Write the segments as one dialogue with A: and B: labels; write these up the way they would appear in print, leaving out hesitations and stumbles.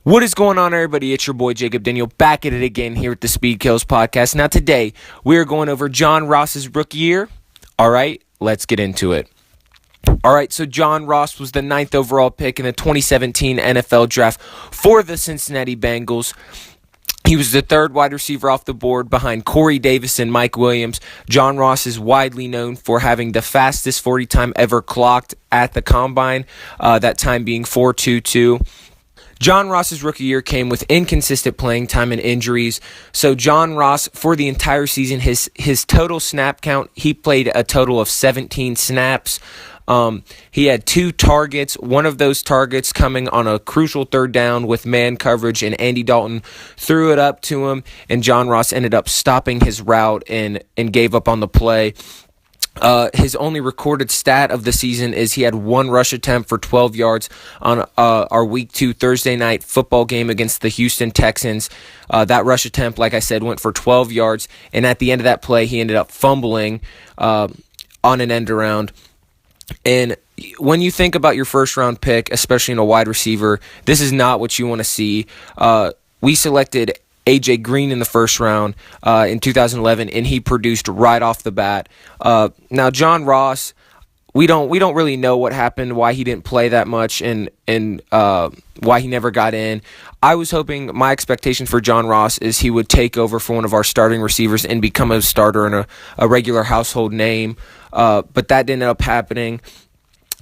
A: What is going on, everybody? It's your boy Jacob Daniel back at it again here at the Speed Kills podcast. Now today we are going over John Ross's rookie year. All right, let's get into it. All right, so John Ross was the 9th overall pick in the 2017 NFL draft for the Cincinnati Bengals. He was the third wide receiver off the board behind Corey Davis and Mike Williams. John Ross is widely known for having the fastest 40 time ever clocked at the combine, that time being 4.22. John Ross's rookie year came with inconsistent playing time and injuries. So John Ross, for the entire season, his total snap count, he played a total of 17 snaps. He had 2 targets, one of those targets coming on a crucial third down with man coverage, and Andy Dalton threw it up to him, and John Ross ended up stopping his route and gave up on the play. His only recorded stat of the season is he had 1 rush attempt for 12 yards on our Week 2 Thursday night football game against the Houston Texans. That rush attempt, like I said, went for 12 yards, and at the end of that play, he ended up fumbling on an end around. And when you think about your first-round pick, especially in a wide receiver, this is not what you want to see. We selected A.J. Green in the first round in 2011, and he produced right off the bat. Now, John Ross, we don't really know what happened, why he didn't play that much, and why he never got in. I was hoping, my expectation for John Ross is he would take over for one of our starting receivers and become a starter and a regular household name, but that didn't end up happening.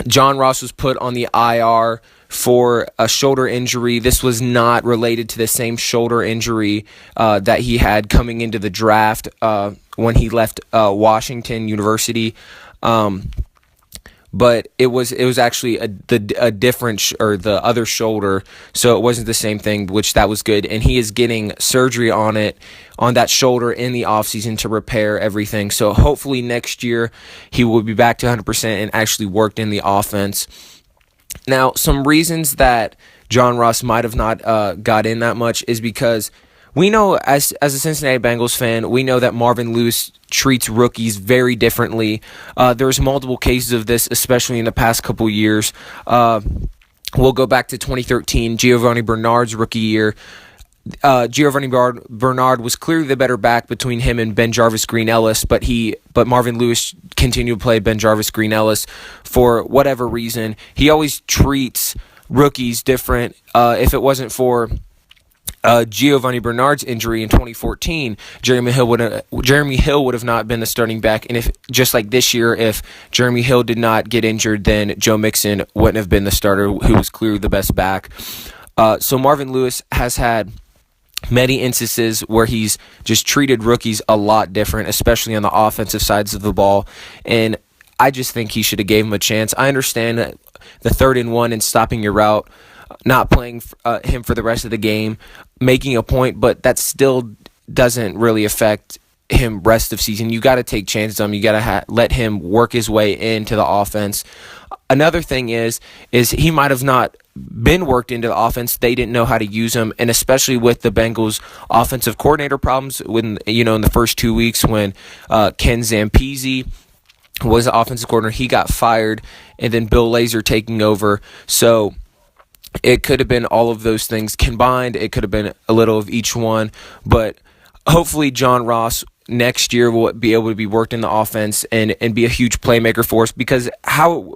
A: John Ross was put on the IR for a shoulder injury. This was not related to the same shoulder injury that he had coming into the draft when he left Washington University. But it was actually a different or the other shoulder, so it wasn't the same thing, which that was good. And he is getting surgery on that shoulder in the offseason to repair everything. So hopefully next year he will be back to 100% and actually worked in the offense. Now, some reasons that John Ross might have not got in that much is because we know, as a Cincinnati Bengals fan, we know that Marvin Lewis treats rookies very differently. There's multiple cases of this, especially in the past couple years. We'll go back to 2013, Giovanni Bernard's rookie year. Giovanni Bernard was clearly the better back between him and BenJarvus Green-Ellis, but Marvin Lewis continued to play BenJarvus Green-Ellis for whatever reason. He always treats rookies different. If it wasn't for Giovanni Bernard's injury in 2014, Jeremy Hill would have not been the starting back, and if just like this year, if Jeremy Hill did not get injured, then Joe Mixon wouldn't have been the starter, who was clearly the best back. So Marvin Lewis has had many instances where he's just treated rookies a lot different, especially on the offensive sides of the ball, and I just think he should have gave him a chance. I understand that the 3rd and 1 and stopping your route, not playing him for the rest of the game, making a point, but that still doesn't really affect him rest of season. You got to take chances on him. You got to let him work his way into the offense. Another thing is he might have not been worked into the offense. They didn't know how to use him, and especially with the Bengals' offensive coordinator problems when in the first 2 weeks when Ken Zampese was the offensive coordinator, he got fired, and then Bill Lazor taking over. So it could have been all of those things combined. It could have been a little of each one, but hopefully John Ross next year will be able to be worked in the offense and be a huge playmaker for us, because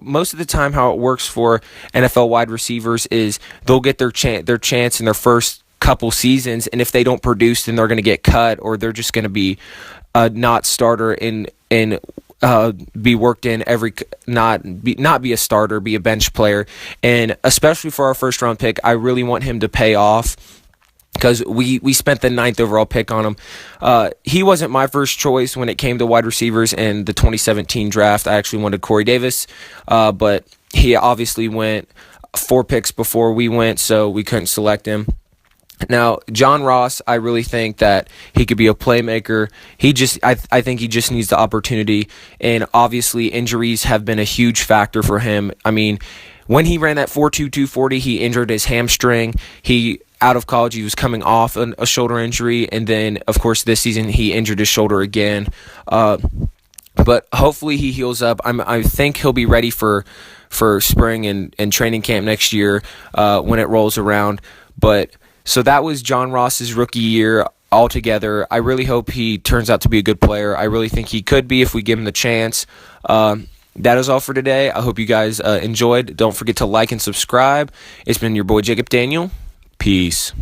A: most of the time how it works for NFL wide receivers is they'll get their chance in their first couple seasons, and if they don't produce, then they're going to get cut, or they're just going to be not starter and be worked in not be a starter, be a bench player. And especially for our first round pick, I really want him to pay off, because we spent the 9th overall pick on him. He wasn't my first choice when it came to wide receivers in the 2017 draft. I actually wanted Corey Davis, but he obviously went 4 picks before we went, so we couldn't select him. Now, John Ross, I really think that he could be a playmaker. I think he just needs the opportunity, and obviously injuries have been a huge factor for him. I mean, when he ran that 4.22 40, he injured his hamstring. Out of college, he was coming off a shoulder injury, and then, of course, this season he injured his shoulder again. but hopefully he heals up. I think he'll be ready for spring and training camp next year when it rolls around. But so that was John Ross's rookie year altogether. I really hope he turns out to be a good player. I really think he could be if we give him the chance. That is all for today. I hope you guys enjoyed. Don't forget to like and subscribe. It's been your boy Jacob Daniel. Peace.